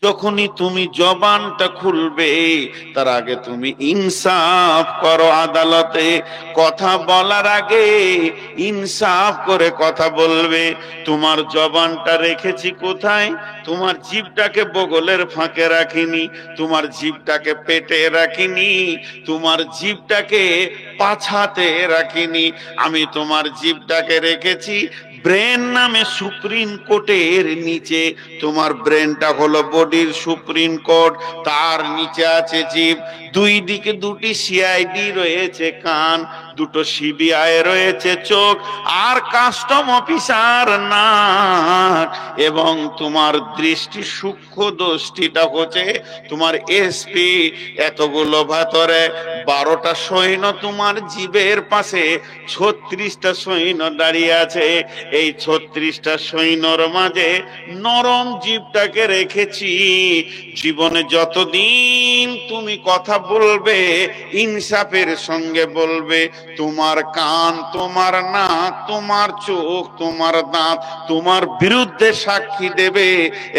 যখনই তুমি জবানটা খুলবে তার আগে তুমি ইনসাফ করো। আদালতে কথা বলার আগে ইনসাফ করে কথা বলবে। তোমার জবানটা রেখেছি কোথায়? তোমার জিভটাকে বগলের ফাঁকে রাখিনি, তোমার জিভটাকে পেটে রাখিনি, তোমার জিভটাকে পাছাতে রাখিনি। আমি তোমার জিভটাকে রেখেছি ব্রেন নামে সুপ্রিম কোর্টের নিচে। তোমার ব্রেনটা হলো বডির সুপ্রিম কোর্ট, তার নিচে আছে জিভ। দুই দিকে দুটি সিআইডি রয়েছে কান, দুটো সিবিআই রয়েছে চোখ, আর কাস্টম অফিসার নাক। এবং তোমার দৃষ্টি সূক্ষ্ম দৃষ্টিটা হচ্ছে তোমার এসপি। এতগুলো ভাতরে 12টা সৈন্য তোমার জিভের পাশে, 36টা সৈন্য দাঁড়িয়ে আছে। এই 36টা সৈন্যর মাঝে নরম জিভটাকে রেখেছি। জীবনে যতদিন তুমি কথা বলবে ইনসাফের সঙ্গে বলবে, তোমার কান, তোমার নাক, তোমার চোখ, তোমার দাঁত তোমার বিরুদ্ধে সাক্ষী দেবে।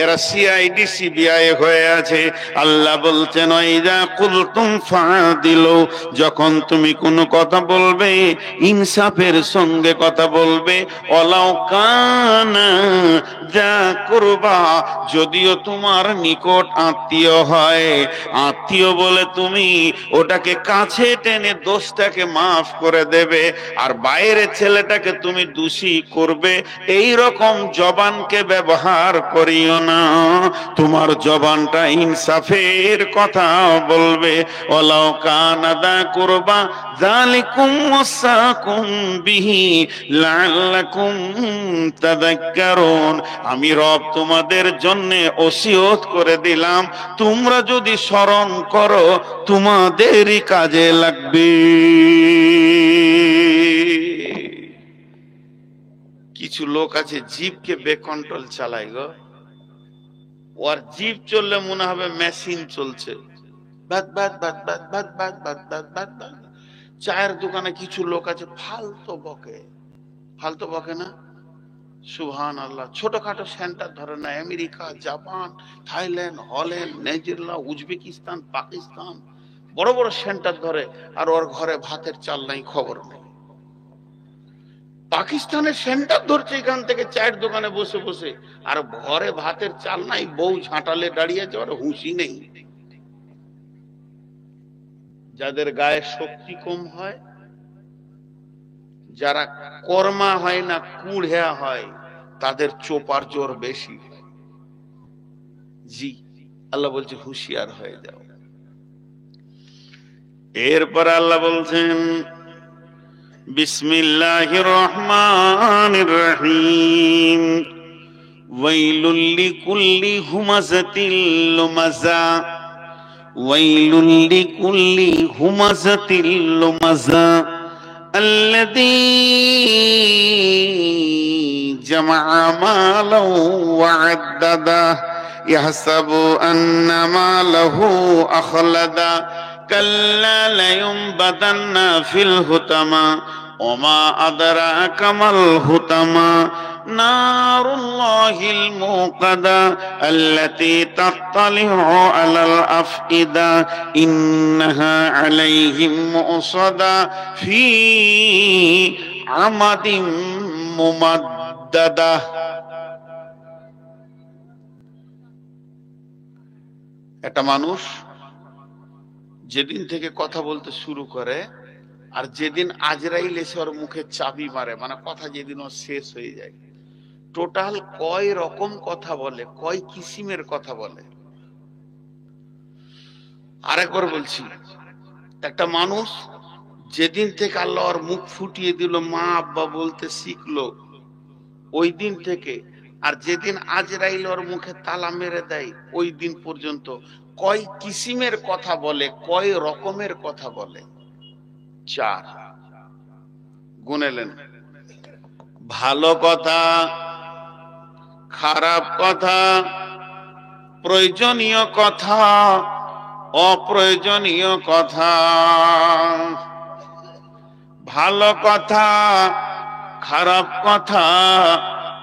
এরা সিআইডি সিবিআই হয়ে আছে। আল্লাহ বলছেন ওয়াইযা কুলতুম ফাদিলু, যখন তুমি কোনো কথা বলবে ইনসাফের সঙ্গে কথা বলবে। ওয়ালাউ কানা যা কুরবা, যদিও তোমার নিকট আত্মীয় হয়, আত্মীয় বলে তুমি ওটাকে কাছে টেনে দোষটাকে মাফ করে দেবে। আর বাইরের ছেলেটাকে তুমি দোষী করবে, এই রকম জবানকে ব্যবহার করিও না। তোমার জবানটা ইনসাফের কথা বলবে। ওয়ালাউ কানা যা কুরবা যালিকুম ওয়াসাকুম বিহি লাআল্লাকুম তাযাক্কারুন। আমি রব তোমাদের জন্য ওসিয়ত করে দিলাম, তোমরা যদি স্মরণ করো তোমাদেরই কাজে লাগবে। কিছু লোক আছে জিভকে বেকন্ট্রোল চালায় গো। ওর জিভ চললে মনে হবে মেশিন চলছে। বাদ বাদ বাদ বাদ বাদ বাদ বাদ বাদ বাদ বাদ। চায়ের দোকানে কিছু লোক আছে ফালতু বকে, ফালতু বকে না? সুবহানাল্লাহ। ছোটখাটো সেন্টার ধরে না, America, Japan, Thailand, Holland, Nigeria, Uzbekistan, Pakistan, বড় বড় সেন্টার ধরে, আর ওর ঘরে ভাতের চাল নাই, খবর নেই। পাকিস্তানের সেন্টার ধরছে এখান থেকে চায়ের দোকানে বসে বসে, আর ঘরে ভাতের চাল নাই, বউ ঝাঁটালে দাঁড়িয়ে আছে, ওর হুঁশি নেই। যাদের গায়ে শক্তি কম হয়, যারা কর্মা হয় না কুড়া হয়, তাদের চোপার জোর বেশি। জি, আল্লাহ বলছে হুঁশিয়ার হয়ে যাও। এরপর আল্লাহ বলছেন বিসমিল্লাহির রহমানির রহিম ওয়াইলুল লিকুল্লি হুমাযাতিল লুমাযা ওয়াইলুল লিকুল্লি হুমাযাতিল লুমাযা আল্লাযী জামাআ মালাও ওয়া আদ্দাদা ইয়াহসাবু আন্না মালাহু আখলাদা কাল্লা লায়ুনবাদান্না ফিল হুতামা ওমা আদরাকা মাল হুতামা নারুল্লাহিল মুকাদা আল্লাতী তাত্তালিউ আলাল আফইদা ইন্নাহা আলাইহিম মুসাদা ফি আমাদিম মুমাদ্দাদা। একটা মানুষ যেদিন থেকে কথা বলতে শুরু করে, আর যেদিন আজরাইল এসে ওর মুখে চাবি মারে, মানে কথা যেদিন ওর শেষ হয়ে যায়, টোটাল কয় রকম কথা বলে, কয় কিসিমের কথা বলে। আরেকবার বলছি, একটা মানুষ যেদিন থেকে আল্লাহ ওর মুখ ফুটিয়ে দিল, মা আব্বা বলতে শিখলো, ওই দিন থেকে আর যেদিন আজরাইল ওর মুখে তালা মেরে দেয় ওই দিন পর্যন্ত কয় কিসিমের কথা বলে, কয় রকমের কথা বলে? 4। গুনেলেন। ভালো কথা, খারাপ কথা, প্রয়োজনীয় কথা, অপ্রয়োজনীয় কথা। ভালো কথা, খারাপ কথা,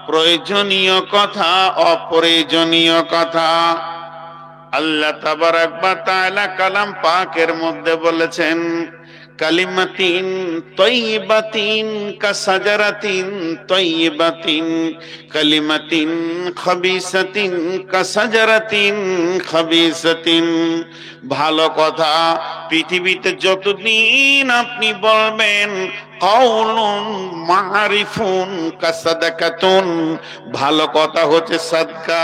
প্রয়োজনীয় কথা, অপ্রয়োজনীয় কথা। আল্লাহ তাবারাক ওয়া তাআলা কালাম পাকের মধ্যে বলেছেন, কালিমাতিন তাইয়্যিবাতিন কাসাজারাতিন তাইয়্যিবাতিন কালিমাতিন খাবিসাতিন কাসাজারাতিন খাবিসাতিন। ভালো কথা পৃথিবীতে যতদিন আপনি বলবেন, কাউলুন মারিফুন কাসাদাকাতুন, ভালো কথা হচ্ছে সাদকা।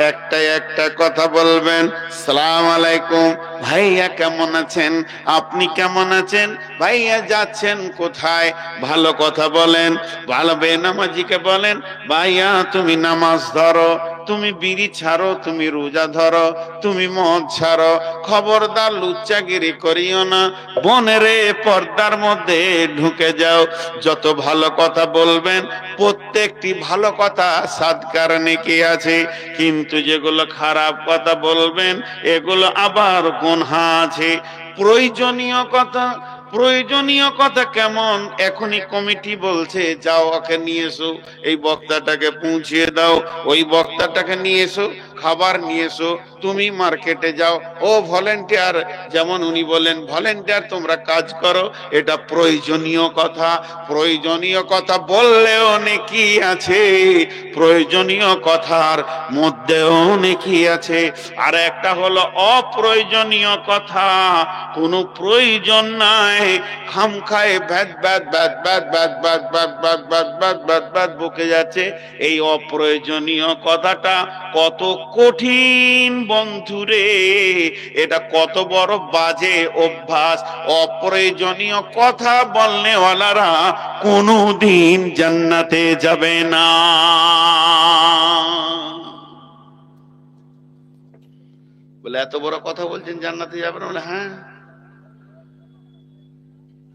একটা কথা বলবেন, সালাম আলাইকুম ভাইয়া কেমন আছেন, আপনি কেমন আছেন, ভাইয়া যাচ্ছেন কোথায়, ভালো কথা বলেন। ভালো বেনামাজিকে বলেন, ভাইয়া তুমি নামাজ ধরো, তুমি বিড়ি ছাড়ো, তুমি রোজা ধরো, তুমি মদ ছাড়ো, খবরদার লুচ্চাগিরি করিও না, বনেরে পর্দার মধ্যে ঢুকে যাও। যত ভালো কথা বলবেন প্রত্যেকটি ভালো কথা সাদকার নেকি আছে, কিন্তু যেগুলো খারাপ কথা বলবেন এগুলো আবার গুনাহ আছে। প্রয়োজনীয় কথা কেমন? এখনই কমিটি বলছে যাও ওকে নিয়ে এসো, এই বক্তাটাকে পৌঁছিয়ে দাও, ওই বক্তাটাকে নিয়ে এসো, খাবার নিয়ে এসো, তুমি মার্কেটে যাও, ও ভলেন্টিয়ার, যেমন উনি বলেন ভলেন্টিয়ার তোমরা কাজ করো। এটা প্রয়োজনীয় কথা। প্রয়োজনীয় কথা বললেও নেকি আছে, প্রয়োজনীয় কথার মধ্যেও নেকি আছে। আর একটা হলো অপ্রয়োজনীয় কথা, কোনো প্রয়োজন নাই, খামখায় ভ্যাদ ভ্যাদ ভ্যাদ ভ্যাদ ভ্যাদ ভ্যাদ ভ্যাদ ভ্যাদ ভ্যাদ ভ্যাদ ভ্যাদ ভ্যাদ বকে যাচ্ছে। এই অপ্রয়োজনীয় কথাটা কত কঠিন বন্ধুরে, এটা কত বড় বাজে অভ্যাস। অপ্রয়োজনীয় কথা বলনেওয়ালারা কোনোদিন জান্নাতে যাবে না। বলে এত বড় কথা বলছেন জান্নাতে যাবে না? বলে হ্যাঁ।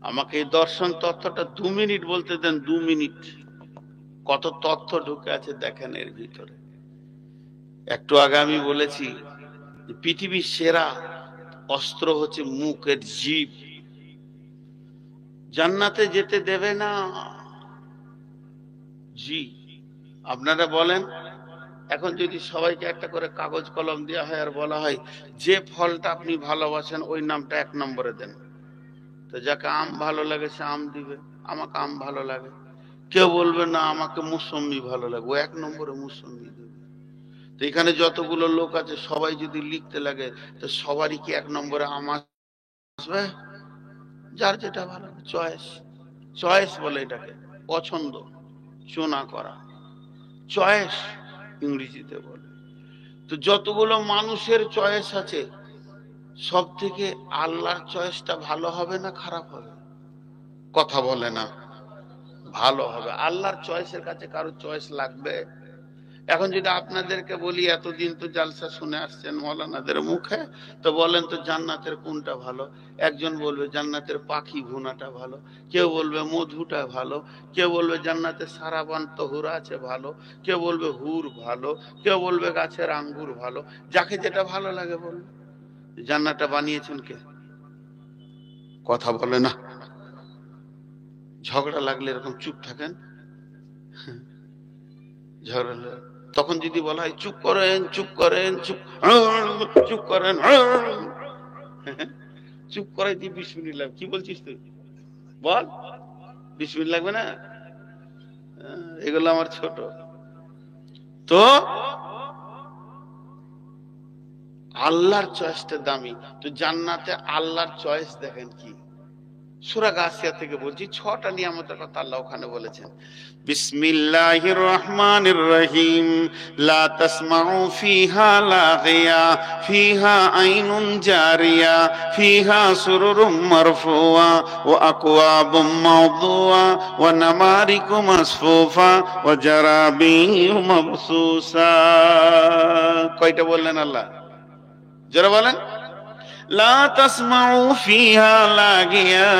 আমাকে এই দর্শন তথ্যটা 2 মিনিট বলতে দেন, 2 মিনিট। কত তথ্য ঢুকে আছে দেখেন এর ভিতরে। একটু আগে আমি বলেছি পৃথিবীর সেরা অস্ত্র হচ্ছে মুখের জিভ। জান্নাতে যেতে দেবে না। জি, আপনারা বলেন, এখন যদি সবাইকে একটা করে কাগজ কলম দেওয়া হয় আর বলা হয় যে ফলটা আপনি ভালোবাসেন ওই নামটা 1 নম্বরে দেন, তো যাকে আম ভালো লাগে সে আম দিবে, আমাকে আম ভালো লাগে। কেউ বলবে না আমাকে মুসম্বি ভালো লাগে, ও 1 নম্বরে মুসম্বি দেবে। তো এখানে যতগুলো লোক আছে সবাই যদি লিখতে লাগে তো সবারই কি 1 নম্বরে আম আসবে? যার যেটা ভালো, চয়েস বলে এটাকে, পছন্দ, চুনা করা, চয়েস ইংরেজিতে বলে। তো যতগুলো মানুষের চয়েস আছে সব থেকে আল্লাহর চয়েসটা ভালো হবে না খারাপ হবে? কথা বলে না, ভালো হবে। আল্লাহর চয়েসের কাছে কারো চয়েস লাগবে? এখন যদি আপনাদেরকে বলি, এতদিন তো জালসা শুনে আসছেন মৌলানাদের মুখে, তো বলেন তো জান্নাতের কোনটা ভালো? একজন বলবে জান্নাতের পাখি ভুনাটা ভালো, কেউ বলবে মধুটা ভালো, কেউ বলবে জান্নাতের সারাবান তহুরা আছে ভালো, কেউ বলবে হুর ভালো, কেউ বলবে গাছের আঙ্গুর ভালো। যাকে যেটা ভালো লাগে বলবে। জান্নাতটা বানিয়েছেন কে? কথা বলে না। ঝগড়া লাগলে এরকম চুপ থাকেন, ঝগড়া তখন যদি বলা হয় চুপ করেন চুপ করেন চুপ চুপ করেন, চুপ করাই দিয়ে 20 মিনিট লাগবে। কি বলছিস তুই বল, 20 মিনিট লাগবে না? এগুলো আমার ছোট। তো আল্লাহর চয়েসটা দামি। তো জান্নাতে আল্লাহর চয়েস দেখেন কি। সূরা গাসিয়া থেকে বলছি, 6টা নিয়ামতের কথা আল্লাহ ওখানে বলেছেন। বিসমিল্লাহির রহমানির রহিম, লা তাসমাউ ফিহা লাগিয়া, ফিহা আইনুন জারিয়া, ফিহা সুরুরুম মারফুয়া, ওয়া আকওয়াবুম মাওদুয়া, ওয়া নামারিকু মাসফুফা, ওয়া জারাবিয়ু মাবসুসা। কয়টা বললেন আল্লাহ? যারা বলেন লা তাসমাউ ফিহা লাগিয়া,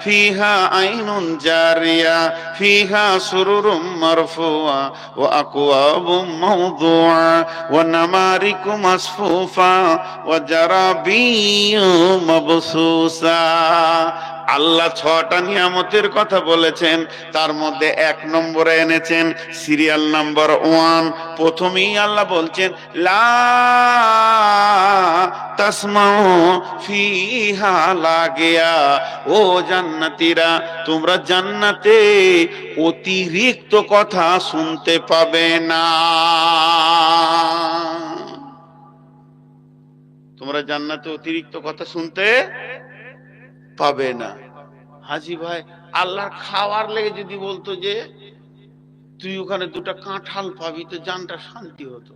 ফিহা আইনুন জারিয়া, ফিহা সুরুরুম মারফুয়া, ওয়া আকওয়াবুম মাওদুআ, ওয়া নামারিকু মাসফুফা, ওয়া জারাবিয়ু মাবসুসা। আল্লাহ 6টা নিয়ামতের কথা বলেছেন, তার মধ্যে 1 নম্বরে এনেছেন সিরিয়াল নাম্বার 1। প্রথমেই আল্লাহ বলছেন লা তাসমাউ ফিহা লাগিয়া, ও জান্নাতীরা তোমরা জান্নাতে অতিরিক্ত কথা শুনতে পাবে না। তোমরা জান্নাতে অতিরিক্ত কথা শুনতে পাবে না। হাজি ভাই, আল্লাহর খাওয়ার লেগে যদি বলতো যে তুই ওখানে দুটা কাঁঠাল পাবি তো জানটা শান্তি হতো,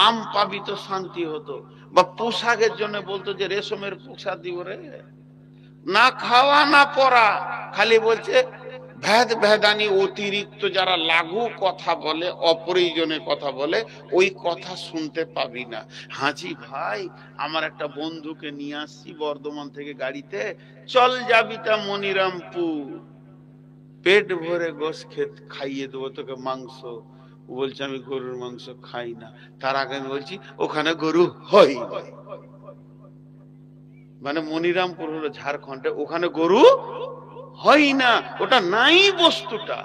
আম পাবি তো শান্তি হতো, বা পোশাকের জন্য বলতো যে রেশমের পোশাক দিব রে, না খাওয়া না পরা, খালি বলছে ভেদ ভেদানি অতিরিক্ত যারা লাগু কথা বলে, অপ্রয়োজনে কথা বলে, ওই কথা শুনতে পাবি না। হাজি ভাই, আমার একটা বন্ধুকে নিয়ে আসছি বর্ধমান থেকে গাড়িতে, চল যাবি তা মনিরামপুর, পেট ভরে গোশ খাইয়ে দেবো তোকে মাংস। ও বলছে আমি গরুর মাংস খাই না। তার আগে আমি বলছি ওখানে গরু হয়, মানে মনিরামপুর হলো ঝাড়খণ্ডে, ওখানে গরু হয় না, ওটা নাই বস্তুটা।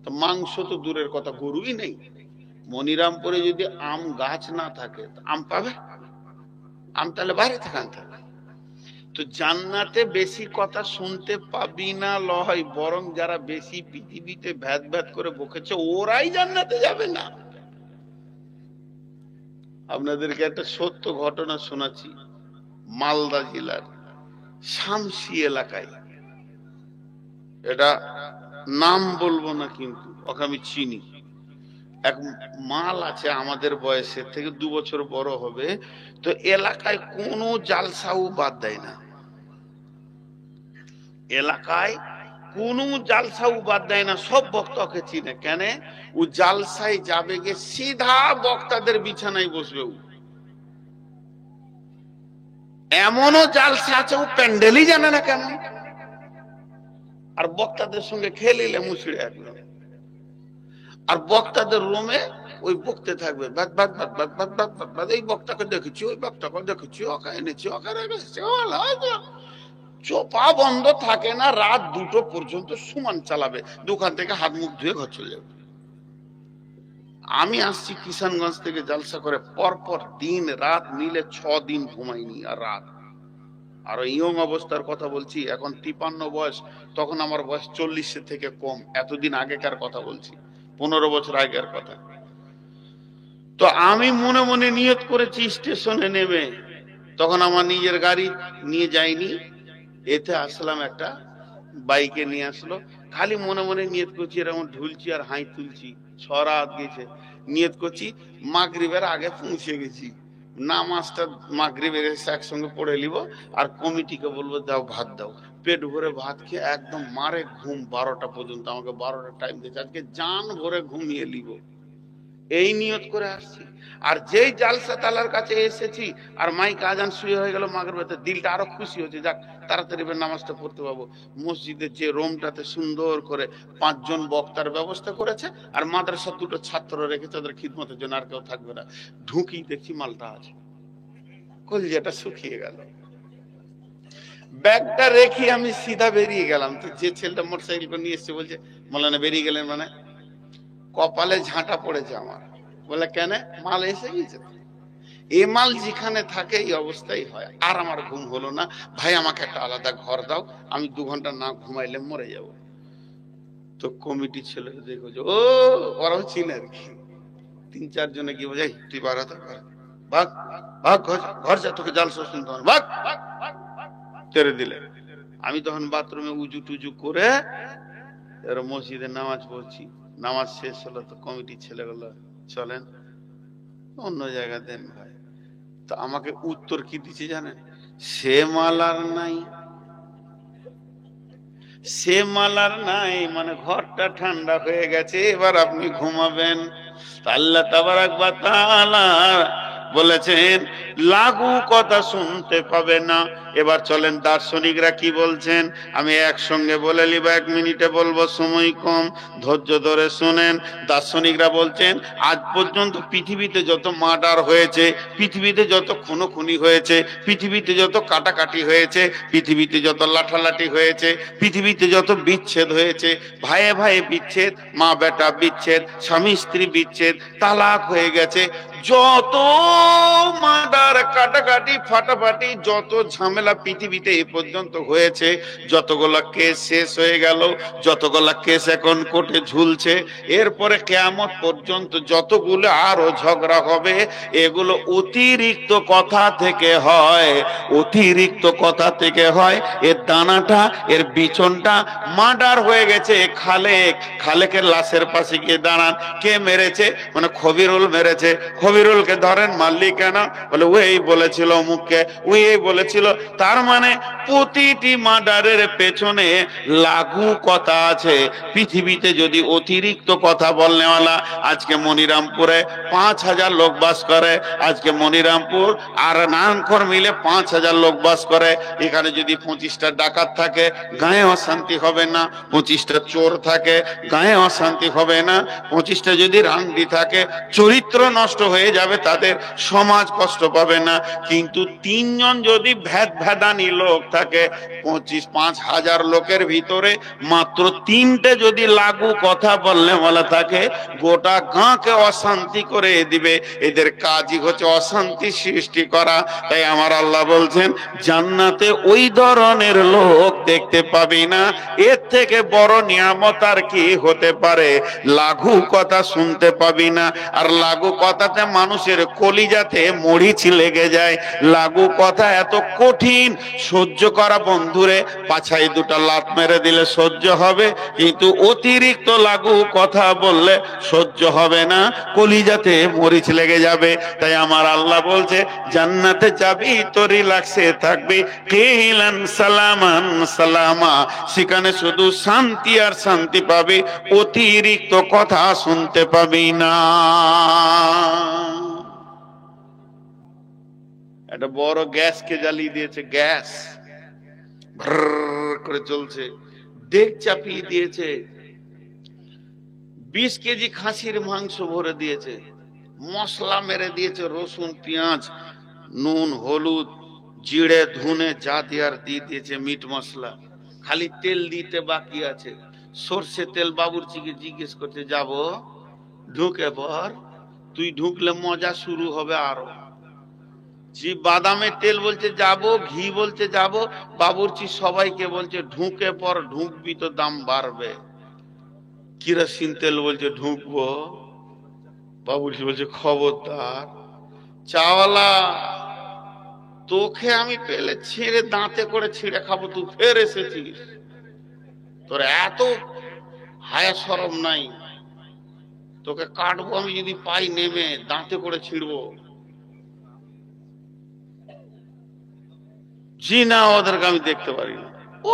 তো মাংস তো দূরের কথা, গরুই নেই। মনিরামপুরে যদি আম গাছ না থাকে আম পাবে? আম তাহলে বাইরে থেকে আনতে হবে। তো জান্নাতে বেশি কথা শুনতে পাবি না লয়, বরং যারা বেশি পৃথিবীতে ভেদ ভেদ করে বকেছে ওরাই জান্নাতে যাবে না। আপনাদেরকে একটা সত্য ঘটনা শোনাচ্ছি। মালদা জেলার শামসি এলাকায়, এটা নাম বলবো না কিন্তু ওকে আমি চিনি, এক মাল আছে আমাদের বয়সের থেকে 2 বছর বড় হবে। তো এলাকায় কোনো জালসাও বাদ দেয় না, এলাকায় কোনো জালসাও বাদ দেয় না, সব বক্তাকে চিনে। কেন? ও জালসায় যাবে গে সিধা বক্তাদের বিছানায় বসবে। ও এমনও জালসা আছে ও প্যান্ডেলই জানে না কেমন, আর বক্তাদের সঙ্গে খেলিলে মুছড়ে একদম, আর বক্তাদের রুমে ওই বকতে থাকবে, এই বক্তাকে দেখেছি, ওই বক্তাকে দেখেছি, ওকে এনেছি, ওকে রেখেছি, চোপা বন্ধ থাকে না, রাত 2টো পর্যন্ত সুমান চালাবে, দোকান থেকে হাত মুখ ধুয়ে ঘর চলে যাবে। আমি আসছি কিষানগঞ্জ থেকে জালসা করে, পরপর দিন রাত মিলে 6 দিন ঘুমাইনি। আর রাত, আর ইয়ং অবস্থার কথা বলছি, এখন 53 বয়স, তখন আমার বয়স 40 থেকে কম, এতদিন আগেকার কথা বলছি, 15 বছর আগের কথা। তো আমি মনে মনে নিয়ত করেছি স্টেশনে নেমে, তখন আমার নিজের গাড়ি নিয়ে যাইনি, এতে আসলাম, একটা বাইকে নিয়ে আসলো, খালি মনে মনে নিয়ত করছি, এরকম ঢুলছি আর হাই তুলছি, 6 রাত গেছে, নিয়ত করছি মাগরিবের আগে পৌঁছে গেছি, নামাজটা মাগরিবের একসঙ্গে পড়ে নিব, আর কমিটিকে বলবো দাও ভাত দাও। পেট ভরে ভাত খেয়ে একদম মারে ঘুম, 12টা পর্যন্ত, আমাকে 12টা টাইম দিয়েছে, আজকে জান ভরে ঘুমিয়ে নিব, এই নিয়ত করে আসছি। আর যেই জালসা তালার কাছে এসেছি আর মাইক আজান শুয়ে হয়ে গেল মাগরিবের, দিলটা আরো খুশি হচ্ছে, যাক তাড়াতাড়ি নামাজটা পড়তে পাবো। মসজিদের যে রুমটাতে সুন্দর করে 5 জন বক্তার ব্যবস্থা করেছে, আর মাদ্রাসার 2টো ছাত্র রেখেছে তাদের খিদমতের জন্য, আর কেউ থাকবে না। ঢুকি দেখছি মালটা আছে, কলিজাটা শুকিয়ে গেল। ব্যাগটা রেখে আমি সিধা বেরিয়ে গেলাম। তো যে ছেলেটা মোটরসাইকেল করে নিয়ে এসছে বলছে, মাওলানা বেরিয়ে গেলেন মানে? কপালে ঝাঁটা পড়েছে আমার। বলে কেন? মাল এসে গেছে। এ মাল যেখানে থাকে এই অবস্থাই হয়। আর আমার ঘুম হলো না। ভাই আমাকে একটা আলাদা ঘর দাও, আমি 2 ঘন্টা না ঘুমাইলে মরে যাব। তো কমিটি ছেলে দেখো, ও ওরাও চিনে আর কি, 3-4 জনে কি বোঝাই, তুই বাড়াতে ভাগ ভাগ, ঘর যা, তোকে জালসা শুনতে হবে, ভাগ তেরে দিলে। আমি তখন বাথরুমে উজু টুজু করে এর মসজিদে নামাজ পড়ছি। নামাজ শেষ হলো, তো কমিটির ছেলেগুলো চলেন অন্য জায়গা দেন ভাই। তো আমাকে উত্তর কি দিচ্ছে জানেন? সে মালার নাই, সে মালার নাই, মানে ঘরটা ঠান্ডা হয়ে গেছে, এবার আপনি ঘুমাবেন। আল্লাহ তাবারাক ওয়া তাআলা বলেছেন লাগু কথা শুনতে পাবে না। এবার চলেন দার্শনিকরা কি বলছেন, আমি একসঙ্গে বলে নিব, 1 মিনিটে বলবো, সময় কম, ধৈর্য ধরে শুনেন। দার্শনিকরা বলছেন আজ পর্যন্ত পৃথিবীতে যত মার্ডার হয়েছে, পৃথিবীতে যত খুনোখুনি হয়েছে, পৃথিবীতে যত কাটাকাটি হয়েছে, পৃথিবীতে যত লাঠালাঠি হয়েছে, পৃথিবীতে যত বিচ্ছেদ হয়েছে, ভাইয়ে ভাইয়ে বিচ্ছেদ, মা বেটা বিচ্ছেদ, স্বামী স্ত্রী বিচ্ছেদ, তালাক হয়ে গেছে, যত মার্ডার কাটাকাটি ফাটাফাটি যত ঝামেলা পৃথিবীতে এই পর্যন্ত হয়েছে, যতগুলা কেস শেষ হয়ে গেল, যতগুলা কেস এখন কোর্টে ঝুলছে, এরপরে কিয়ামত পর্যন্ত যতগুলো আরো ঝগড়া হবে, এগুলো অতিরিক্ত কথা থেকে হয়, অতিরিক্ত কথা থেকে হয়। এর দানাটা, এর বিচনটা মার্ডার হয়ে গেছে। খালেকের লাশের পাশে গিয়ে দাঁড়ান, কে মেরেছে? মানে খবিরুল মেরেছে। খবিরুলকে ধরেন, মারলি কেন? বলে ওই বলেছিল অমুককে, ওই বলেছিল। তার মানে প্রতিটি মার্ডারের পেছনে লাগু কথা আছে। পৃথিবীতে যদি অতিরিক্ত কথা বলনেওয়ালা, আজকে মনিরামপুরে 5,000 লোক বাস করে, আজকে মনিরামপুর আর নারায়ণখর মিলে 5,000 লোক বাস করে। এখানে যদি 25টা ডাকাত থাকে, গায়ে অশান্তি হবে না। 25টা চোর থাকে, গায়ে অশান্তি হবে না। 25টা যদি রান্ডি থাকে, চরিত্র নষ্ট হয়ে যাবে তাদের, সমাজ কষ্ট পাবে না। কিন্তু 3 জন যদি ভেদানি লোক থাকে, 5,000 লোকের ভিতরে মাত্র 3টে যদি লাগু কথা বললে বলা থাকে, গোটা গাঁকে অশান্তি করে দিবে। এদের কাজই হচ্ছে অশান্তি সৃষ্টি করা। তাই আমার আল্লাহ বলছেন, জান্নাতে ওই ধরনের লোক দেখতে পাবি না। এর থেকে বড় নিয়ামত আর কি হতে পারে? লাগু কথা শুনতে পাবি না। আর লাগু কথাতে মানুষের কলিজাতে মরিচ লেগে যায়। লাগু কথা এত কঠিন সহ্য করা, বন্ধুরে, পাছায় 2টা লাত মেরে দিলে সহ্য হবে, কিন্তু অতিরিক্ত লাগু কথা বললে সহ্য হবে না, কলিজাতে মরিচ লেগে যাবে। তাই আমার আল্লাহ বলছে, জান্নাতে যাবি তো রিল্যাক্সে থাকবি, কিলান সালামান সালামা, সেখানে শুধু শান্তি আর শান্তি পাবি, অতিরিক্ত কথা শুনতে পাবি না। একটা বড় গ্যাসকে জ্বালিয়ে দিয়েছে, গ্যাস করে চলছে, ডেক চাপিয়ে দিয়েছে, 20 কেজি খাসির মাংস ভরে দিয়েছে, মশলা মেরে দিয়েছে, রসুন পেঁয়াজ নুন হলুদ জিরে ধুনে যা দেওয়ার দিয়ে দিয়েছে, মিট মশলা, খালি তেল দিতে বাকি আছে। সর্ষে তেল বাবুর্চিকে জিজ্ঞেস করতে, যাব? ঢুকে পর, তুই ঢুকলে মজা শুরু হবে আরো। জি বাদামের তেল বলছে যাব, ঘি বলছে যাব, বাবুর্চি সবাইকে বলছে ঢুকে পর, ঢুকবি তো দাম বাড়বে। কিরোসিন তেল বলছে ঢুকবো, বাবুর্চি বলছে খবরদার। চাওয়ালা, তোকে আমি পেলে ছিঁড়ে দাঁতে করে ছিঁড়ে খাবো, তুই ফের এসেছিস, তোর এত হায়া শরম নাই, তোকে কাটবো আমি যদি পাই নেমে, দাঁতে করে ছিঁড়বো। জি না, ওদেরকে আমি দেখতে পারি না। ও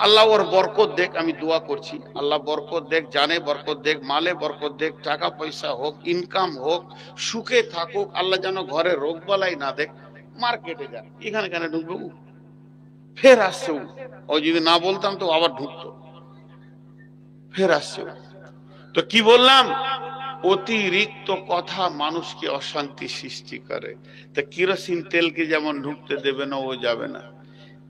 আল্লাহ ওর বরকত দেখ, আমি দোয়া করছি, আল্লাহ বরকত দেখ, জানে বরকত দেখ, মালে বরকত দেখ, টাকা পয়সা হোক, ইনকাম হোক, সুখে থাকুক। আল্লাহ যেন ঘরে রোগ বালাই না দেখ। মার্কেটে যা, এখানে কেন ঢুকবে? ফের আসছে ও যদি না বলতাম তো আবার ঢুকতো, ফের আসছে। তো কি বললাম? অতিরিক্ত কথা মানুষকে অশান্তি সৃষ্টি করে। তা কিরোসিন তেলকে যেমন ঢুকতে দেবে না, ও যাবে না।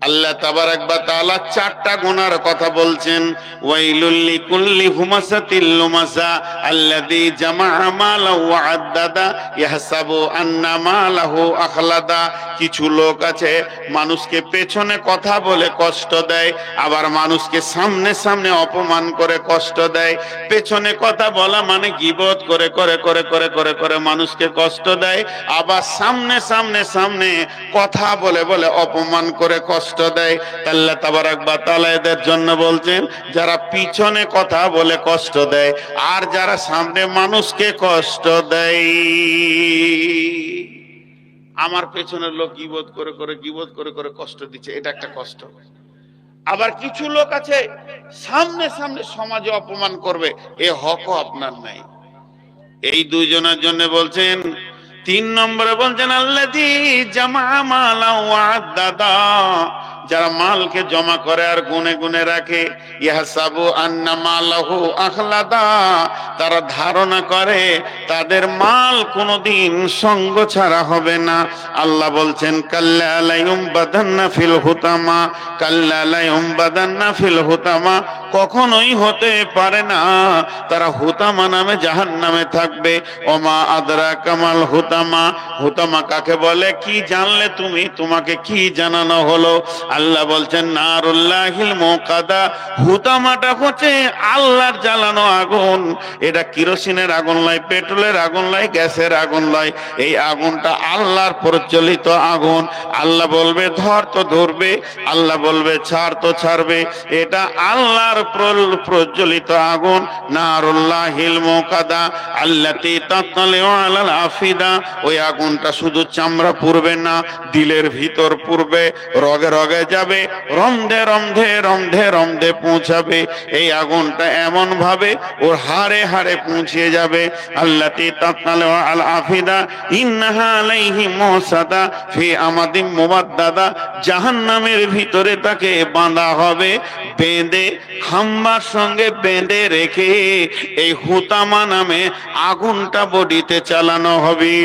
আল্লাহ তাবারাক ওয়া তাআলা 4টা গুনার কথা বলছেন। ওয়াইলুল লিকুল্লি হুমাযাতিল লুমাযা আল্লাযী জামাআ মালাহু ওয়া আদ্দাদা ইয়াহসাবু আন্না মালাহু আখলাদা। কিছু লোক আছে মানুষকে পেছনে কথা বলে কষ্ট দেয়, আবার মানুষকে সামনে সামনে অপমান করে কষ্ট দেয়। পেছনে কথা বলা মানে গীবত করে করে করে করে করে করে মানুষকে কষ্ট দেয়, আবার সামনে সামনে সামনে কথা বলে বলে অপমান করে কষ্ট দেয়। আল্লাহ তাবারাক ওয়া তাআলা এদের জন্য বলছেন, যারা পিছনে কথা বলে কষ্ট দেয় আর যারা সামনে মানুষকে কষ্ট দেয়। আমার পেছনের লোক গীবত করে করে গীবত করে করে কষ্ট দিচ্ছে, এটা একটা কষ্ট। আবার কিছু লোক আছে সামনে সামনে সমাজে অপমান করবে, এ হকও আপনার নাই। এই দুইজনের জন্য বলছেন। 3 নম্বরে বলছেন, আল্লাযী জামা মালা ওয়া আদ্দাদা, যারা মালকে জমা করে আর গুনে গুনে রাখে, ইয়াহসাবু আন্না মালাহু আখলাদা, তারা ধারণা করে তাদের মাল কোনোদিন সঙ্গ ছাড়া হবে না। আল্লাহ বলছেন কাল্লা লা ইউমবাদান্না ফিল হুতামা, কাল্লা লা ইউমবাদান্না ফিল হুতামা, কখনোই হতে পারে না তারা হুতামা নামে জাহান্নামে থাকবে। ওমা আদরাকা মাল হুতামা, হুতামা কাকে বলে কি জানলে তুমি, তোমাকে কি জানানো হলো? আল্লাহ বলছেন নারুল্লাহিল মুকাদা, হুতামাটা হচ্ছে আল্লাহর জ্বালানো আগুন। এটা কিরোসিনের আগুন নয়, পেট্রোলের আগুন নয়, গ্যাসের আগুন নয়, এই আগুনটা আল্লাহর প্রজ্বলিত আগুন। আল্লাহ বলবে ধর তো ধরবে, আল্লাহ বলবে ছাড় তো ছাড়বে। এটা আল্লাহর প্রজ্বলিত আগুন, নারুল্লাহিল মুকাদা আল্লাতী তাতলাউ আলাল আফিদা। ওই আগুনটা শুধু চামড়া পুড়বে না, দিলের ভিতর পুড়বে, রগে রগে যাবে, রন্ধে রন্ধে রন্ধে রন্ধে পৌঁছাবে। এই আগুনটা এমন ভাবে ওর হাড়ে হাড়ে পৌঁছে যাবে। আল্লাতী তাতলাউ আল আফিদা ইন্নাহা আলাইহিম মুসাদা ফি আমাদিম মুমাদ্দাদা, জাহান্নামের ভিতরে তাকে বাঁধা হবে, বেঁধে খাম্বার সঙ্গে বেঁধে রেখে এই হুতামা নামে আগুনটা বডিতে চালানো হবে।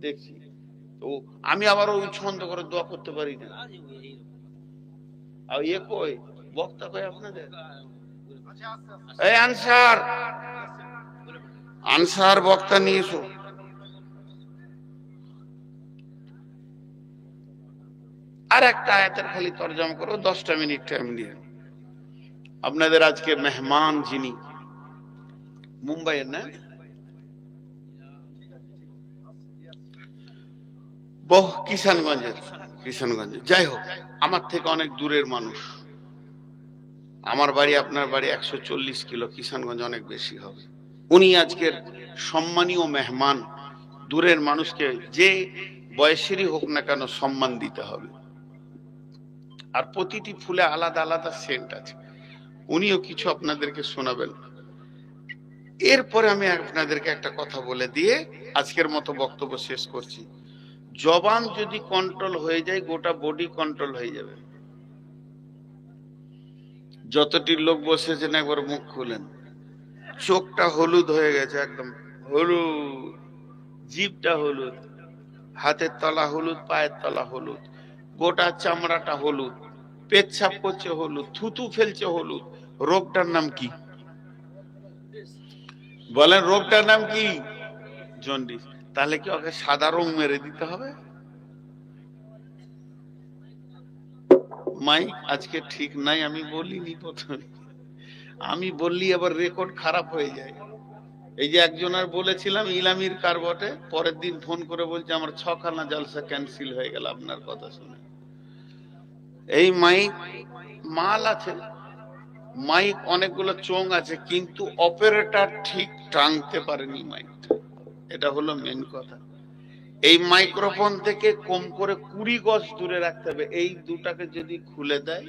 দেখছি তো আমি আবার ওই ছন্দ করে দোয়া করতে পারি না। আর ইয়ে কই বক্তা কই আপনাদের? এই আনসার, আনসার বক্তা নিয়ে এসো। আর একটা আয়াতের খালি তরজমা করো, 10টা মিনিট টাইম নিয়ে। আপনাদের আজকে মেহমান যিনি মুম্বাইয়ের, না কিষানগঞ্জের, কিষানগঞ্জের, যাই হোক আমার থেকে অনেক দূরের মানুষ। আমার বাড়ি আপনার বাড়ি 140 কিলো, কিষানগঞ্জ অনেক বেশি হবে। উনি আজকের সম্মানীয় মেহমান। দূরের মানুষকে যে বয়সেরই হোক না কেন সম্মান দিতে হবে। আর প্রতিটি ফুলে আলাদা আলাদা সেন্ট আছে। উনিও কিছু আপনাদেরকে শোনাবেন। এরপরে আমি আপনাদেরকে একটা কথা বলে দিয়ে আজকের মতো বক্তব্য শেষ করছি। জবান যদি কন্ট্রোল হয়ে যায়, গোটা বডি কন্ট্রোল হয়ে যাবে। যতটি লোক বসেছেন একবার মুখ খুলেন, চোখটা হলুদ হয়ে গেছে, একদম হলুদ, জিভটা হলুদ, হাতের তলা হলুদ, পায়ের তলা হলুদ, গোটা চামড়াটা হলুদ, পেচ্ছাপ করছে হলুদ, থুতু ফেলছে হলুদ। রোগটার নাম কি বলেন? রোগটার নাম কি? জন্ডিস। তাহলে কি ওকে সাদা রং মেরে দিতে হবে? মাইক আজকে ঠিক নাই, আমি বলিনি প্রথমে। আমি বললি আবার রেকর্ড খারাপ হয়ে যায়। এই যে একজনের বলেছিলাম ইলামির কার বটে, পরের দিন ফোন করে বলছে আমার 6খানা জালসা ক্যান্সেল হয়ে গেল আপনার কথা শুনে। এই মাইক মাল আছে, মাইক অনেকগুলো চোং আছে, কিন্তু অপারেটর ঠিক টানতে পারেনি মাইকটা। এটা হলো মেন কথা। এই মাইক্রোফোন থেকে কম করে 20 গজ দূরে রাখতে হবে। এই দুটাকে যদি খুলে দেয়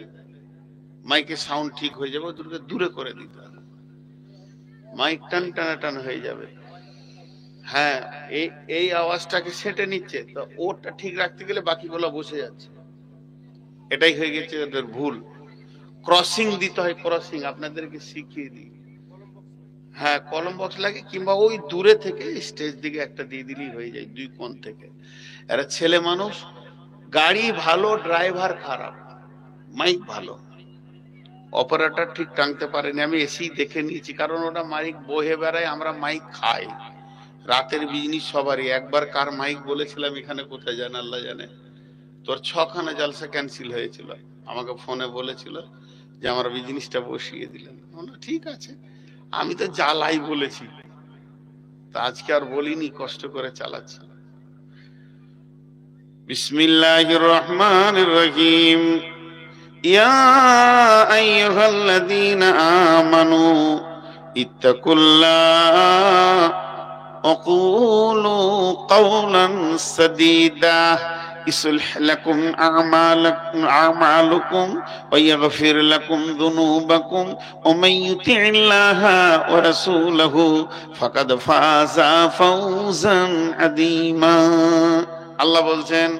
মাইকের সাউন্ড ঠিক হয়ে যাবে, দুটোকে দূরে করে দিতে হবে, মাইক টান টানাটান হয়ে যাবে। হ্যাঁ, এই আওয়াজটাকে সেটে নিচ্ছে, তো ওটা ঠিক রাখতে গেলে বাকিগুলো বসে যাচ্ছে। এটাই হয়ে গেছে ওদের ভুল। ক্রসিং দিতে হয়, ক্রসিং আপনাদেরকে শিখিয়ে দিই। হ্যাঁ, কলম বক্স লাগে, কিংবা ওই দূরে থেকে স্টেজ দিকে একটা দিয়ে দিলেই হয়ে যায়, 2 কোণ থেকে। এরা ছেলে মানুষ, গাড়ি ভালো, ড্রাইভার খারাপ, মাইক ভালো, অপারেটর ঠিক টানতে পারেনি। আমি এসেই দেখে নিয়েছি, কারণ ওটা মাইক বহে বেড়ায়, আমরা মাইক খাই। রাতের বিজনেস সবারই। একবার কার মাইক বলেছিলাম এখানে, কোথায় জানে আল্লাহ জানে, তোর 6খানা জালসা ক্যান্সেল হয়েছিল। আমাকে ফোনে বলেছিল যে আমার বিজনেসটা বসিয়ে দিলেন। ঠিক আছে, আমি তো জ্বালাই বলেছি, তা আজকে আর বলিনি, কষ্ট করে চালাচ্ছি। বিসমিল্লাহির রহমানির রহিম। ইয়া আইয়ুহাল্লাযীনা আমানু ইত্তাকুল্লাহ ওয়া কুলু কাওলান সাদীদা। ইসলিহ লাকুম আমালাকুম ওয়া ইয়াগফির লাকুম যুনুবাকুম ওয়া মান ইউতি'ল্লাহা ওয়া রাসূলাহু ফাকাদ ফাযা ফাওজান আযীমা। আল্লাহ বলছেন,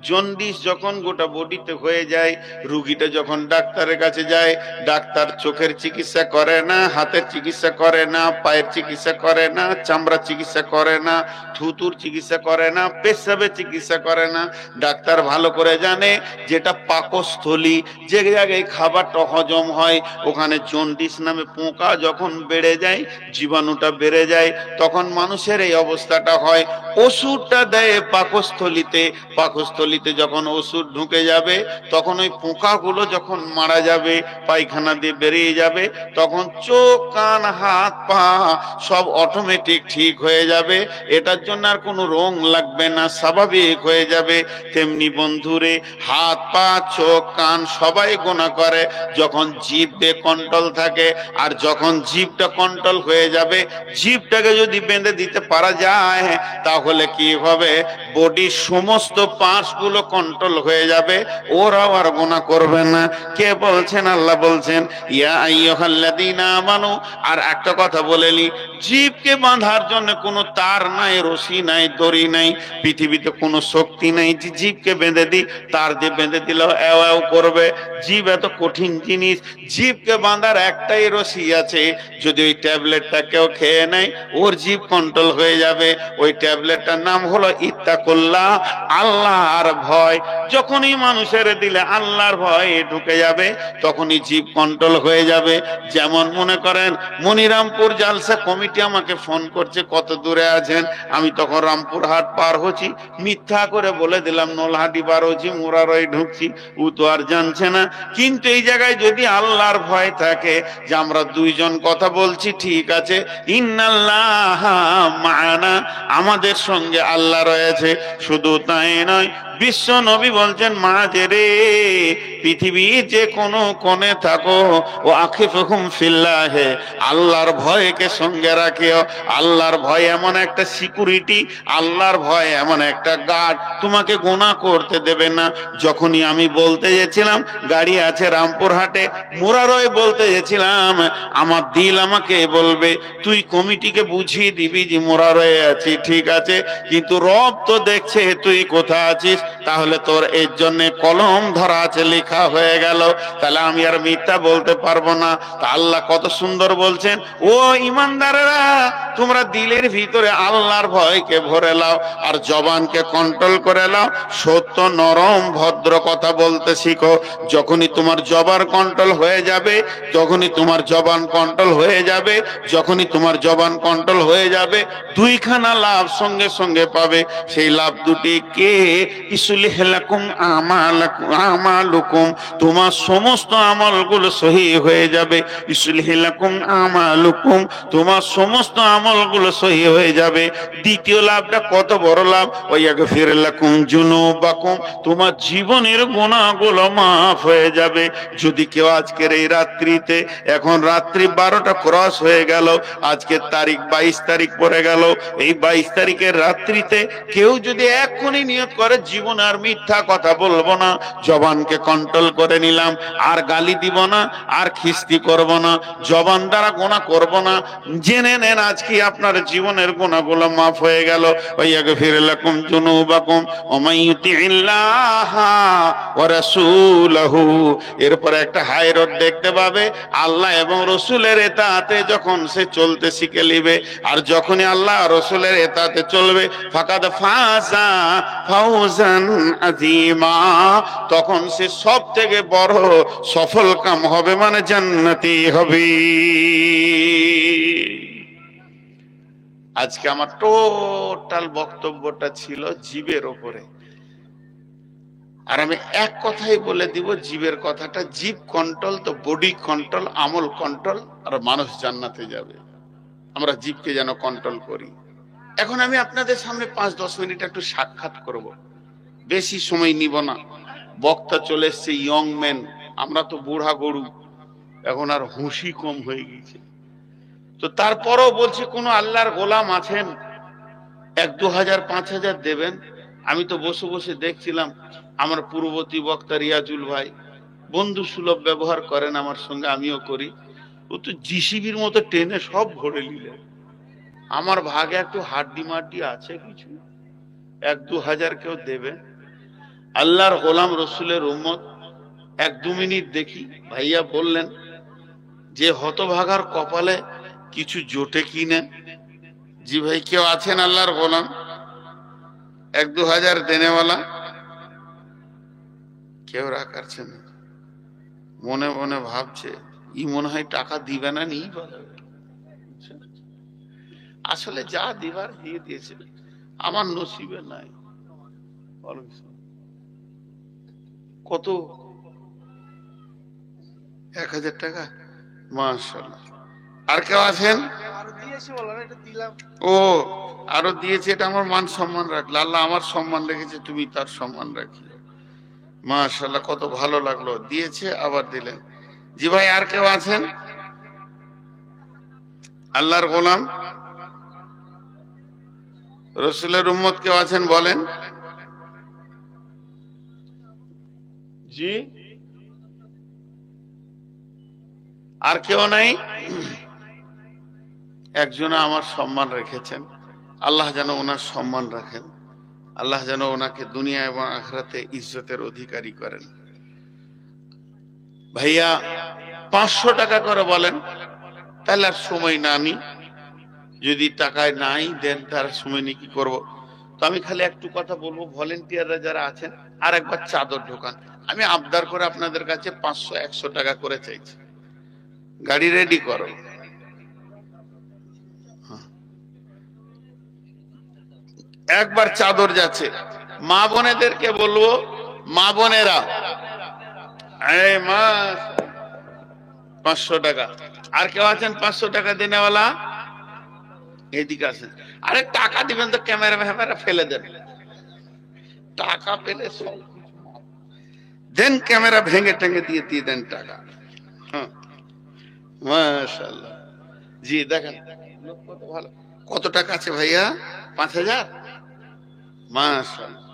জন্ডিস যখন গোটা বডিতে হয়ে যায়, রুগীটা যখন ডাক্তারের কাছে যায়, ডাক্তার চোখের চিকিৎসা করে না, হাতের চিকিৎসা করে না, পায়ের চিকিৎসা করে না, চামড়ার চিকিৎসা করে না, থুতুর চিকিৎসা করে না, পেশাবের চিকিৎসা করে না। ডাক্তার ভালো করে জানে যেটা পাকস্থলী, যে জায়গায় খাবারটা হজম হয়, ওখানে জন্ডিস নামে পোকা যখন বেড়ে যায়, জীবাণুটা বেড়ে যায়, তখন মানুষের এই অবস্থাটা হয়। ওষুধটা দেয় পাকস্থলীতে, পাকস্থলীতে যখন ওষুধ ঢুকে যাবে, তখন ওই পোকাগুলো যখন মারা যাবে, পায়খানা দিয়ে বেরিয়ে যাবে, তখন চোখ কান হাত পা সব অটোমেটিক ঠিক হয়ে যাবে। এটার জন্য আর কোনো রং লাগবে না, স্বাভাবিক হয়ে যাবে। তেমনি বন্ধুরে, হাত পা চোখ কান সবাই গোনা করে যখন জিভে কন্ট্রোল থাকে। আর যখন জিভটা কন্ট্রোল হয়ে যাবে, জিভটাকে যদি বেঁধে দিতে পারা যায়, তাহলে কি হবে, বডির সমস্ত পার্টস গুলো কন্ট্রোল হয়ে যাবে, ওরাও আর গুনাহ করবে না। কে বলছেন? আল্লাহ বলছেন, ইয়া আইয়ুহাল্লাযীনা আমানু। আর একটা কথা বলেলি, জীবকে বাঁধার জন্য কোনো তার নাই, রশি নাই, দড়ি নাই, পৃথিবীতে কোনো শক্তি নাই যে জীবকে বেঁধে দিই। তার দিয়ে বেঁধে দিলেও এও এও করবে। জীব এত কঠিন জিনিস, জীবকে বাঁধার একটাই রশি আছে, যদি ওই ট্যাবলেটটা কেউ খেয়ে নেয়, ওর জীব কন্ট্রোল হয়ে যাবে। ওই ট্যাবলেটটার নাম হলো ইত্তাকুল্লাহ, আল্লাহর ভয়। যখনই মানুষের দিলে আল্লাহর ভয় ঢুকে যাবে, তখনই জীব কন্ট্রোল হয়ে যাবে। যেমন মনে করেন, মনিরামপুর জালসা কমিটি আমাকে ফোন করছে, কত দূরে আছেন? আমি তখন রামপুরহাট পার হচ্ছি, মিথ্যা করে বলে দিলাম নলহাটি পার হচ্ছি, মুরারই ঢুকছি। ও তো আর জানছে না। কিন্তু এই জায়গায় যদি আল্লাহর ভয় থাকে, যে আমরা দুইজন কথা বলছি, ঠিক আছে, ইন্নাল্লাহ মা'ানা, আমাদের সঙ্গে আল্লাহ রয়েছে। শুধু তাই নয়, বিশ্ব নবী বলছেন, মাঝে রে পৃথিবীর যে কোনো কোণে থাকো, ও আখিফুহুম ফিল্লাহে, আল্লাহর ভয়কে সঙ্গে রাখিও। আল্লাহর ভয় এমন একটা সিকিউরিটি, আল্লাহর ভয় এমন একটা গার্ড, তোমাকে গুনাহ করতে দেবে না। যখনই আমি বলতে গেছিলাম গাড়ি আছে রামপুরহাটে, মুরারয় বলতে গেছিলাম, আমার দিল আমাকে বলবে তুই কমিটিকে বুঝিয়ে দিবি যে মুরারয়ে আছি, ঠিক আছে, কিন্তু রব তো দেখছে তুই কোথা আছিস, তাহলে তোর এর জন্য কলম ধরা আছে, লেখা হয়ে গেল, তাহলে আমি আর মিথ্যা বলতে পারবো না। তা আল্লাহ কত সুন্দর বলছেন, ও ইমানদারেরা, তোমরা দিলের ভিতরে আল্লাহর ভয়কে ভরে লাও, আর জবানকে কন্ট্রোল করে লাও, সত্য নরম ভদ্র কথা বলতে শিখো। যখনই তোমার জবান কন্ট্রোল হয়ে যাবে, যখনই তোমার জবান কন্ট্রোল হয়ে যাবে, যখনই তোমার জবান কন্ট্রোল হয়ে যাবে, দুইখানা লাভ সঙ্গে সঙ্গে পাবে। সেই লাভ দুটি কে? ইসলিহ লাকুম আমালাকুম, তোমার সমস্ত আমলগুলো সহি হয়ে যাবে। ইসলিহ লাকুম আমালাকুম, তোমার সমস্ত আমলগুলো সহি হয়ে যাবে। দ্বিতীয় লাভটা কত বড় লাভ, ওয়া ইয়াগফির লাকুম যুনুবাকুম, তোমার জীবনের গুনাহগুলো মাফ হয়ে যাবে। যদি কেউ আজকের এই রাত্রিতে, এখন রাত্রি 12টা ক্রস হয়ে গেল, আজকের তারিখ 22 তারিখ পড়ে গেল, এই 22 তারিখের রাত্রিতে কেউ যদি এখনই নিয়ত করে, জীবন আর মিথ্যা কথা বলবো না, জবানকে কন্ট্রোল করে নিলাম, আর গালি দিব না, আর খিস্তি করব না, জবান দ্বারা গুনাহ করব না, জেনে নেন আজকে আপনার জীবনের গুনাহগুলো মাফ হয়ে গেল। ওয়া ইয়াগফির লাকুম যুনুবাকুম ওয়া মান ইউতি'ল্লাহ ওয়া রাসূলাহু। এরপর একটা হাই রোড দেখতে পাবে, আল্লাহ এবং রসুলের এতাতে যখন সে চলতে শিখে নিবে, আর যখনই আল্লাহ রসুলের এতাতে চলবে, ফাকাদ ফাযা ফাওজান আযীমা, তখন সে সব থেকে বড় সফল কাম হবে, মানে জান্নাতি হবে। আজকে আমার টোটাল বক্তব্যটা ছিল জীবের ওপরে, আর আমি এক কথাই বলে দিব জীবের কথাটা, জীব কন্ট্রোল তো বডি কন্ট্রোল, আমল কন্ট্রোল, আর মানুষ জান্নাতে যাবে। আমরা জীবকে যেন কন্ট্রোল করি। এখন আমি আপনাদের সামনে 5-10 মিনিট একটু সাক্ষাৎ করব, বেশি সময় নিব না। বক্তা চলে এসছে ইয়ং ম্যান, আমরা তো বুড়া গরু, এখন আর হুঁশি কম হয়ে গেছে। তো তারপরও বলছি, কোন আল্লাহর গোলাম আছেন, 1-2 হাজার 5,000 দেবেন, আমি তো বসে বসে দেখছিলাম আমার পূর্ববর্তী বক্তা রিয়াজুল ভাই বন্ধু সুলভ ব্যবহার করেন আমার সঙ্গে, আমিও করি। ও তো জিসিবির মতো টেনে সব ভরে নিলেন। আমার ভাগে একটু হাড্ডি মাড্ডি আছে কিছু, 1-2 হাজার কেউ দেবে। আল্লাহর গোলাম রসুলের উম্মত, 1-2 মিনিট দেখি। ভাইয়া বললেন যে হতভাগার কপালে কিছু জোটে কিনা। জি ভাই, কেউ আছেন আল্লাহর গোলাম 1-2 হাজার দেনেওয়ালা? কেউ রাখাচ্ছে না, মনে মনে ভাবছে ই মনে হয় টাকা দিবে না, নিয়ে পালাবে। আসলে যা দিবার দিয়ে দিয়েছে, আমার নসিবে নাই। কত? 1000 টাকা, মাশাআল্লাহ। আর কেউ আছেন? ও আরো দিয়েছে, এটা আমার মান সম্মান রাখলো আল্লাহ। আমার সম্মান রেখেছে, তুমি তার সম্মান রাখলে, মাশাআল্লাহ। কত ভালো লাগলো, দিয়েছে আবার দিলেন। জি ভাই, আর কেউ আছেন আল্লাহর গোলাম রসুলের উম্মত কেউ আছেন বলেন? জি, আর কেউ নাই? একজন আমার সম্মান রেখেছেন, আল্লাহ যেন ওনার সম্মান রাখেন, আল্লাহ যেন ওনাকে দুনিয়া এবং আখিরাতে ইজ্জতের অধিকারী করেন। ভাইয়া 500 টাকা করে বলেন, তাহলে আর সময় না নি। যদি টাকায় নাই দেন তার সময় নিয়ে কি করবো? তো আমি খালি একটু কথা বলবো, ভলেন্টিয়াররা যারা আছেন আর একবার চাদর ঢোকান। আমি আবদার করে আপনাদের কাছে 500-100 টাকা করে চাইছি। গাড়ি রেডি করো। একবার চাদর যাচ্ছে। মা বোনেদেরকে বলবো, মা বোনেরা, এই মা 500 টাকা। আর কেউ আছেন 500 টাকা দেনেওয়ালা? এদিকে আছেন। আরে টাকা দিবেন তো ক্যামেরা ভ্যামেরা ফেলে দেন, টাকা পেলে সব দেন, ক্যামেরা ভেঙে টেঙে দিয়ে দিয়ে দেন টাকা। হ্যাঁ, মাশাআল্লাহ। জি দেখেন কত ভালো। কত টাকা আছে ভাইয়া? 5000, মাশাআল্লাহ।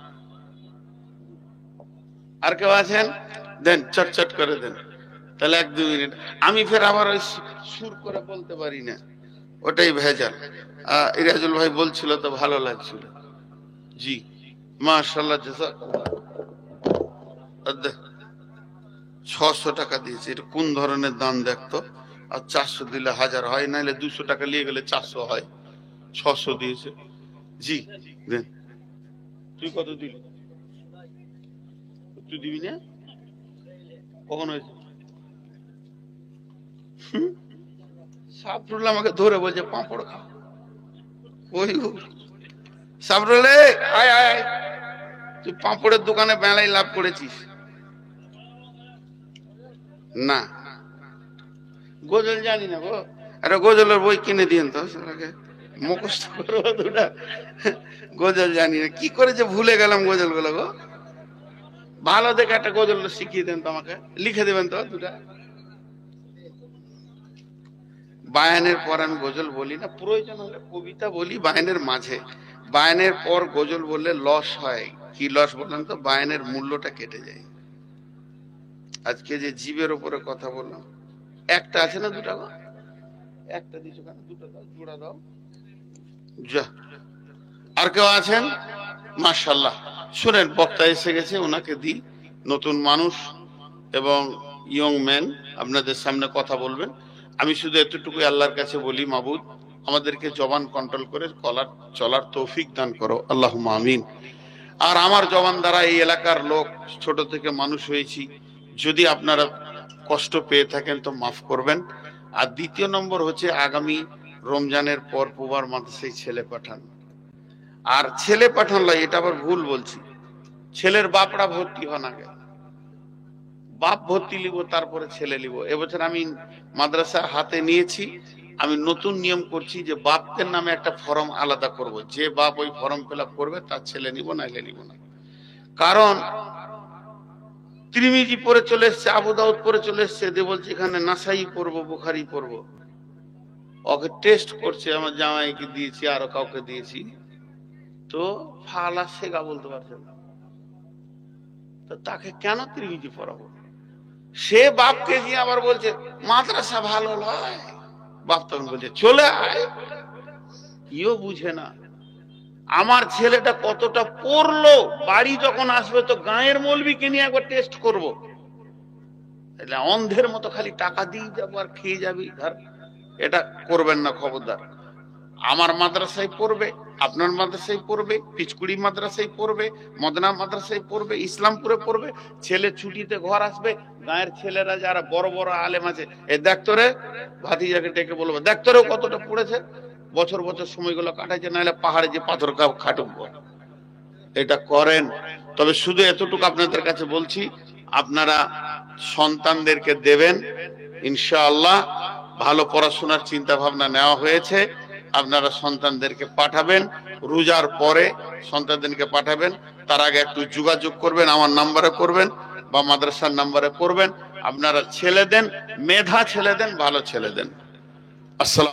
আর কেউ আছেন? দেন, চটচট করে দেন। তাহলে 1-2 মিনিট আমি ফের আবার ওই সুর করে বলতে পারি না, ওটাই ভেজাল। ইরাজুল ভাই বলছিল তো ভালো লাগছিল। জি মাশাআল্লাহ, জাযাকাল্লাহ। 600 টাকা দিয়েছে, এটা কোন ধরনের দান দেখতো? আর 400 দিলে 1000 হয়, নাহলে 200 টাকা নিয়ে গেলে 400 হয়। 600 দিয়েছে। জি দেন। তুই কত দিলি? তুই দিবি না? কখন হয়েছে? সাবরুল আমাকে ধরে বলছে পাঁপড় খা। ওই সাবরুল, আয় আয় আয়, তুই পাঁপড়ের দোকানে বেলায় লাভ করেছিস না? গজল জানি না গো, আরে গজলের বই কিনে দিন তো, মুখস্থ করবো দুটা। গজল জানি না, কি করে যে ভুলে গেলাম গজল গুলো গো। ভালো দেখে একটা গজল শিখিয়ে দেন তো, আমাকে লিখে দেবেন তো দুটা। বায়ানের পর আমি গজল বলি না, প্রয়োজন হলে কবিতা বলি বায়ানের মাঝে। বায়ানের পর গজল বললে লস হয়। কি লস বললেন তো? বায়ানের মূল্যটা কেটে যায়। আজকে যে জীবের উপরে কথা বললাম, একটা আছে না দুটা? একটা দিছো কেন? দুটো দাও, জোড়া দাও। যা, আর কেউ আছেন? মাশাআল্লাহ। শুনেন, বক্তা এসে গেছে, ওনাকে দিই। নতুন মানুষ এবং ইয়ং ম্যান আপনাদের সামনে কথা বলবেন। আমি শুধু এতটুকু আল্লাহর কাছে বলি, মাবুদ আমাদেরকে জবান কন্ট্রোল করে চলার তৌফিক দান করো, আল্লাহুম্মা আমিন। আর আমার জবান দ্বারা এই এলাকার লোক, ছোট থেকে মানুষ হয়েছি, যদি আপনারা কষ্ট পেয়ে থাকেন তো মাফ করবেন। আর দ্বিতীয় নম্বর হচ্ছে, আগামী রমজানের পর পুবার মাদ্রাসায় ছেলে পাঠান। আর ছেলে পাঠান লাই, এটা আবার ভুল বলছি, ছেলের বাপরা ভর্তি হন আগে, বাপ ভর্তি লিব তারপরে ছেলে লিব। এবছর আমি মাদ্রাসা হাতে নিয়েছি, আমি নতুন নিয়ম করছি যে বাপদের নামে একটা ফর্ম আলাদা করব, যে বাপ ওই ফর্ম ফিল আপ করবে তার ছেলে নিব, নাইলে নিব না। কারণ তিরমিজি পড়ে চলে এসছে, আবু দাউদ পড়ে চলে এসছে, দিয়ে বলছে এখানে নাসাই পড়বো, বুখারি পড়বো। ওকে টেস্ট করছে, আমার জামাইকে দিয়েছি, আরো কাউকে দিয়েছি, তো ফালা সেগা বলতে পারছে না, তো তাকে কেন তিরমিজি পড়াবো? সে বাপকে দিয়ে আবার বলছে মাদ্রাসা ভালো নয়, বাপ তখন বলছে চলে আয়। কেউ বুঝে না আমার ছেলেটা কতটা পড়লো, বাড়ি যখন আসবে তো গাঁয়ের মৌলবীকে নিয়ে একবার টেস্ট করবো। অন্ধের মতো খালি টাকা দিয়ে যাবো আর খেয়ে যাবি, ধর এটা করবেন না, খবরদার। আমার মাদ্রাসায় পড়বে, আপনার মাদ্রাসায় পড়বে, পিচকুড়ি মাদ্রাসায় পড়বে, মদনা মাদ্রাসায় পড়বে, ইসলামপুরে পড়বে। ছেলে ছুটিতে ঘর আসবে, গায়ের ছেলেরা যারা বড় বড় আলেম আছে, এ দেখ তোরে, ভাতিজাকে ডেকে বলবো, দেখ তোরে কতটা পড়েছে, বছর বছর সময়গুলো কাটাইছে, নাহলে পাহাড়ে যে পাথর খাটুব। এটা করেন। তবে শুধু এতটুকু আপনাদের কাছে বলছি, আপনারা সন্তানদেরকে দেবেন ইনশাআল্লাহ। ভালো পড়াশোনার চিন্তা ভাবনা নেওয়া হয়েছে, আপনারা সন্তানদেরকে পাঠাবেন, রোজার পরে সন্তানদেরকে পাঠাবেন। তার আগে একটু যোগাযোগ করবেন, আমার নাম্বারে করবেন বা মাদ্রাসার নাম্বারে করবেন। আপনারা ছেলে দেন, মেধা ছেলে দেন, ভালো ছেলে দেন। আসসালাম।